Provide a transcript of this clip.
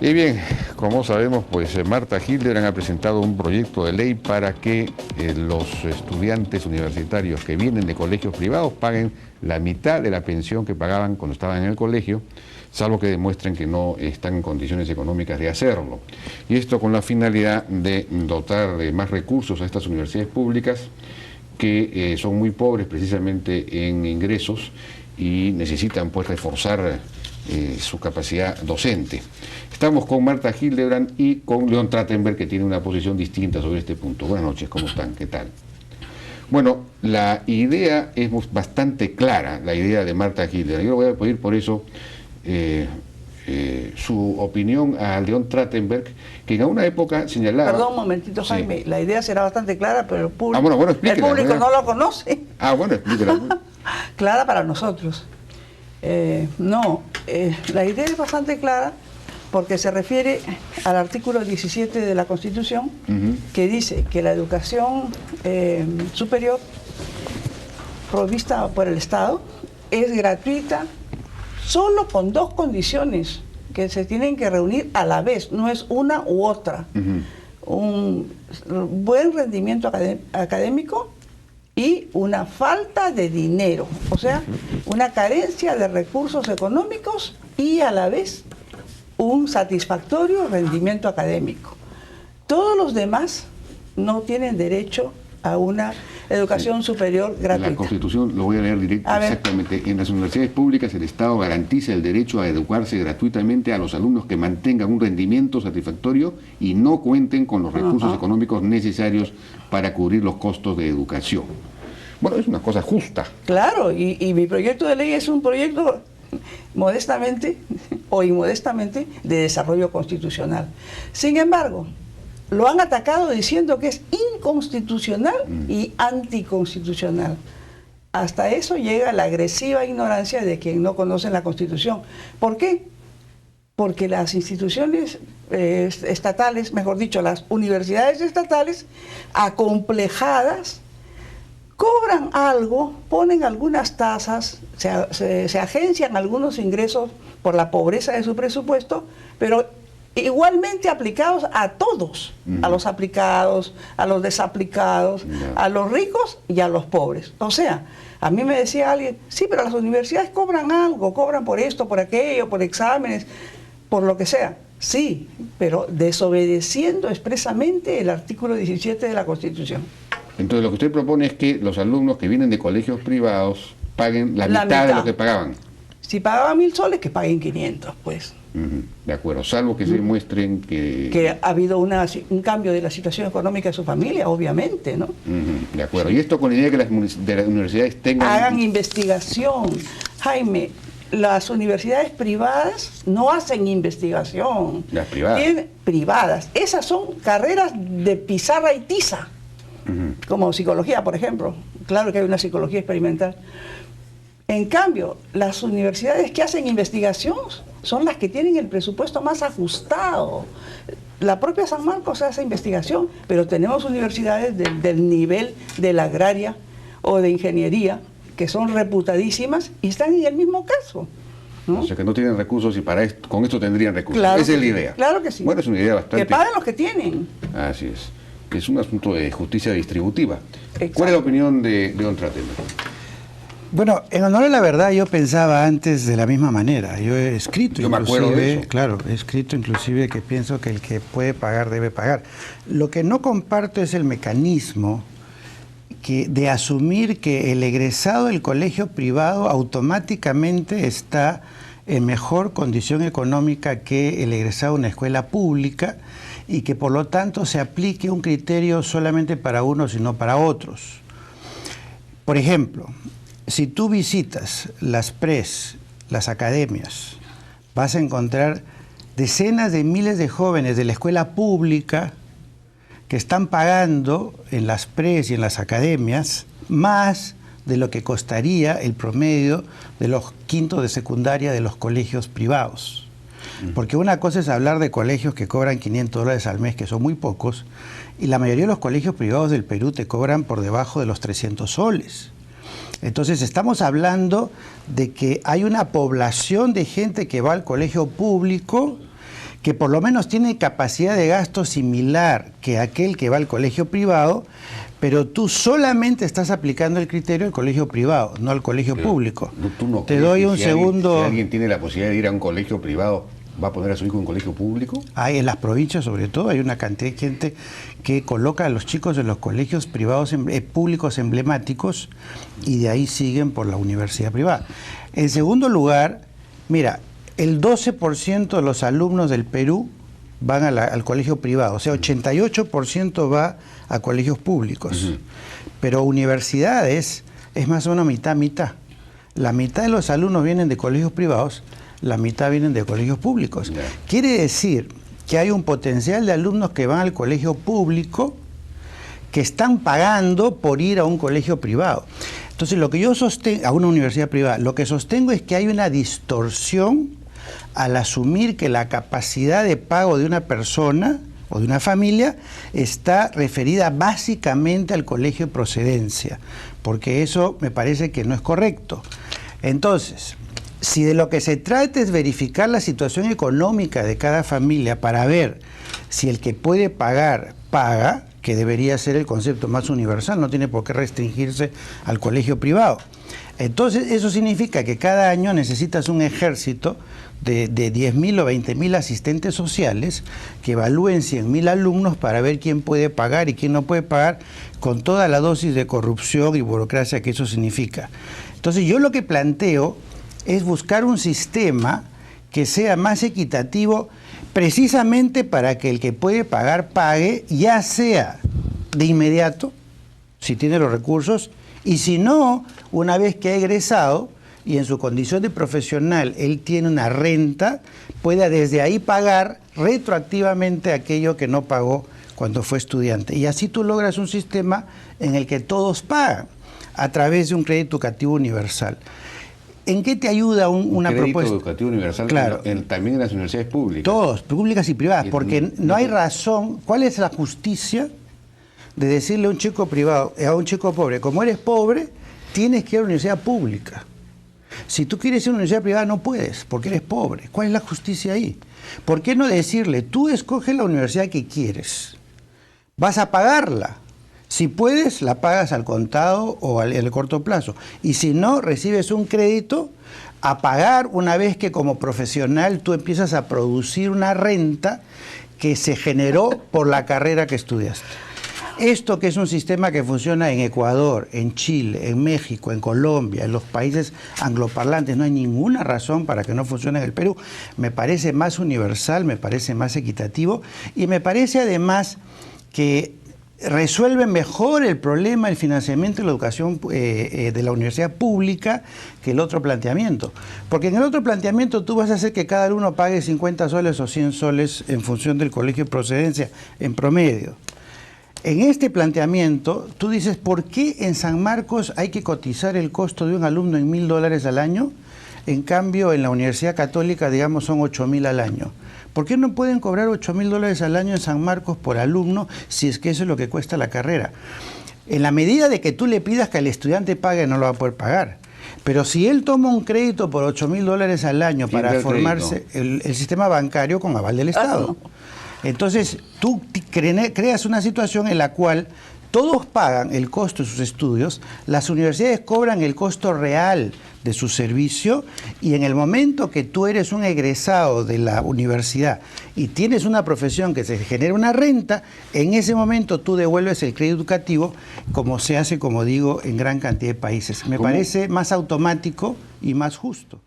Y bien, como sabemos, pues Marta Hildebrand ha presentado un proyecto de ley para que los estudiantes universitarios que vienen de colegios privados paguen la mitad de la pensión que pagaban cuando estaban en el colegio, salvo que demuestren que no están en condiciones económicas de hacerlo. Y esto con la finalidad de dotar de más recursos a estas universidades públicas que son muy pobres precisamente en ingresos y necesitan pues reforzar su capacidad docente. Estamos con Marta Hildebrand y con León Trachtenberg, que tiene una posición distinta sobre este punto. Buenas noches, ¿cómo están? ¿Qué tal? Bueno, la idea es bastante clara, la idea de Marta Hildebrand. Yo le voy a pedir por eso su opinión a León Trachtenberg, que en una época señalaba... Perdón un momentito, Jaime, sí. La idea será bastante clara, pero el público, el público no lo conoce. Bueno, explíquela. Clara para nosotros. La idea es bastante clara porque se refiere al artículo 17 de la Constitución, que dice que la educación superior provista por el Estado es gratuita solo con dos condiciones que se tienen que reunir a la vez, no es una u otra. Un buen rendimiento académico y una falta de dinero, o sea, una carencia de recursos económicos y a la vez un satisfactorio rendimiento académico. Todos los demás no tienen derecho a una educación superior gratuita. La Constitución, lo voy a leer directo, exactamente. En las universidades públicas el Estado garantiza el derecho a educarse gratuitamente a los alumnos que mantengan un rendimiento satisfactorio y no cuenten con los recursos económicos necesarios para cubrir los costos de educación. Bueno, es una cosa justa. Claro, y mi proyecto de ley es un proyecto modestamente o inmodestamente de desarrollo constitucional. Sin embargo, lo han atacado diciendo que es inconstitucional y anticonstitucional. Hasta eso llega la agresiva ignorancia de quien no conoce la Constitución. ¿Por qué? Porque las instituciones estatales, mejor dicho, las universidades estatales, acomplejadas, cobran algo, ponen algunas tasas, se agencian algunos ingresos por la pobreza de su presupuesto, pero igualmente aplicados a todos, a los aplicados, a los desaplicados, a los ricos y a los pobres. O sea, a mí me decía alguien, sí, pero las universidades cobran algo, cobran por esto, por aquello, por exámenes, por lo que sea. Sí, pero desobedeciendo expresamente el artículo 17 de la Constitución. Entonces lo que usted propone es que los alumnos que vienen de colegios privados paguen la mitad de lo que pagaban. Si pagaban 1.000 soles, que paguen 500, pues. De acuerdo, salvo que se demuestren que ha habido un cambio de la situación económica de su familia, obviamente, ¿no? De acuerdo, y esto con la idea de que las universidades tengan... Hagan investigación. Jaime, las universidades privadas no hacen investigación. Las privadas. Privadas. Esas son carreras de pizarra y tiza. Como psicología, por ejemplo. Claro que hay una psicología experimental. En cambio, las universidades que hacen investigación son las que tienen el presupuesto más ajustado. La propia San Marcos hace investigación, pero tenemos universidades del nivel de la agraria o de ingeniería, que son reputadísimas y están en el mismo caso, ¿no? O sea, que no tienen recursos y para esto, con esto tendrían recursos. Claro. Esa es la idea. Claro que sí. Bueno, es una idea bastante... Que paguen los que tienen. Así es. Es un asunto de justicia distributiva. Exacto. ¿Cuál es la opinión de León Trachtenberg? Bueno, en honor a la verdad, yo pensaba antes de la misma manera. Yo he escrito, me acuerdo de eso. Claro, he escrito inclusive que pienso que el que puede pagar debe pagar. Lo que no comparto es el mecanismo de asumir que el egresado del colegio privado automáticamente está en mejor condición económica que el egresado de una escuela pública y que por lo tanto se aplique un criterio solamente para unos y no para otros. Por ejemplo, si tú visitas las PRES, las academias, vas a encontrar decenas de miles de jóvenes de la escuela pública que están pagando en las PRES y en las academias más de lo que costaría el promedio de los quintos de secundaria de los colegios privados. Porque una cosa es hablar de colegios que cobran $500 al mes, que son muy pocos, y la mayoría de los colegios privados del Perú te cobran por debajo de los 300 soles. Entonces estamos hablando de que hay una población de gente que va al colegio público que por lo menos tiene capacidad de gasto similar que aquel que va al colegio privado, pero tú solamente estás aplicando el criterio del colegio privado, no al colegio público. ¿Tú no Te crees doy que un segundo... si alguien tiene la posibilidad de ir a un colegio privado, va a poner a su hijo en un colegio público? Hay en las provincias, sobre todo, hay una cantidad de gente que coloca a los chicos en los colegios privados públicos emblemáticos y de ahí siguen por la universidad privada. En segundo lugar, mira, el 12% de los alumnos del Perú van al colegio privado, o sea, 88% va a colegios públicos. Pero universidades es más o menos mitad-mitad. La mitad de los alumnos vienen de colegios privados, la mitad vienen de colegios públicos. Quiere decir que hay un potencial de alumnos que van al colegio público que están pagando por ir a un colegio privado. Entonces, lo que yo sostengo, a una universidad privada, lo que sostengo es que hay una distorsión al asumir que la capacidad de pago de una persona o de una familia está referida básicamente al colegio de procedencia, porque eso me parece que no es correcto. Entonces, si de lo que se trata es verificar la situación económica de cada familia para ver si el que puede pagar, paga, que debería ser el concepto más universal, no tiene por qué restringirse al colegio privado. Entonces, eso significa que cada año necesitas un ejército de 10.000 o 20.000 asistentes sociales que evalúen 100.000 alumnos para ver quién puede pagar y quién no puede pagar, con toda la dosis de corrupción y burocracia que eso significa. Entonces, yo lo que planteo es buscar un sistema que sea más equitativo, precisamente para que el que puede pagar pague, ya sea de inmediato, si tiene los recursos, y si no, una vez que ha egresado y en su condición de profesional él tiene una renta, pueda desde ahí pagar retroactivamente aquello que no pagó cuando fue estudiante. Y así tú logras un sistema en el que todos pagan a través de un crédito educativo universal. ¿En qué te ayuda una propuesta? Crédito educativo universal, claro, también en las universidades públicas. Todos, públicas y privadas, porque no hay razón. ¿Cuál es la justicia de decirle a un chico privado, a un chico pobre, como eres pobre, tienes que ir a una universidad pública? Si tú quieres ir a una universidad privada no puedes, porque eres pobre. ¿Cuál es la justicia ahí? ¿Por qué no decirle, tú escoges la universidad que quieres, vas a pagarla? Si puedes, la pagas al contado o al corto plazo. Y si no, recibes un crédito a pagar una vez que como profesional tú empiezas a producir una renta que se generó por la carrera que estudiaste. Esto, que es un sistema que funciona en Ecuador, en Chile, en México, en Colombia, en los países angloparlantes, no hay ninguna razón para que no funcione en el Perú. Me parece más universal, me parece más equitativo y me parece además que resuelve mejor el problema del financiamiento de la educación de la universidad pública que el otro planteamiento. Porque en el otro planteamiento tú vas a hacer que cada alumno pague 50 soles o 100 soles en función del colegio de procedencia, en promedio. En este planteamiento, tú dices, ¿por qué en San Marcos hay que cotizar el costo de un alumno en $1.000 al año? En cambio, en la Universidad Católica, digamos, son 8.000 al año. ¿Por qué no pueden cobrar $8.000 al año en San Marcos por alumno si es que eso es lo que cuesta la carrera? En la medida de que tú le pidas que el estudiante pague, no lo va a poder pagar. Pero si él toma un crédito por $8.000 al año para formarse, el sistema bancario con aval del Estado. Entonces, tú creas una situación en la cual todos pagan el costo de sus estudios, las universidades cobran el costo real de su servicio y en el momento que tú eres un egresado de la universidad y tienes una profesión que se genera una renta, en ese momento tú devuelves el crédito educativo, como se hace, como digo, en gran cantidad de países. Me parece más automático y más justo.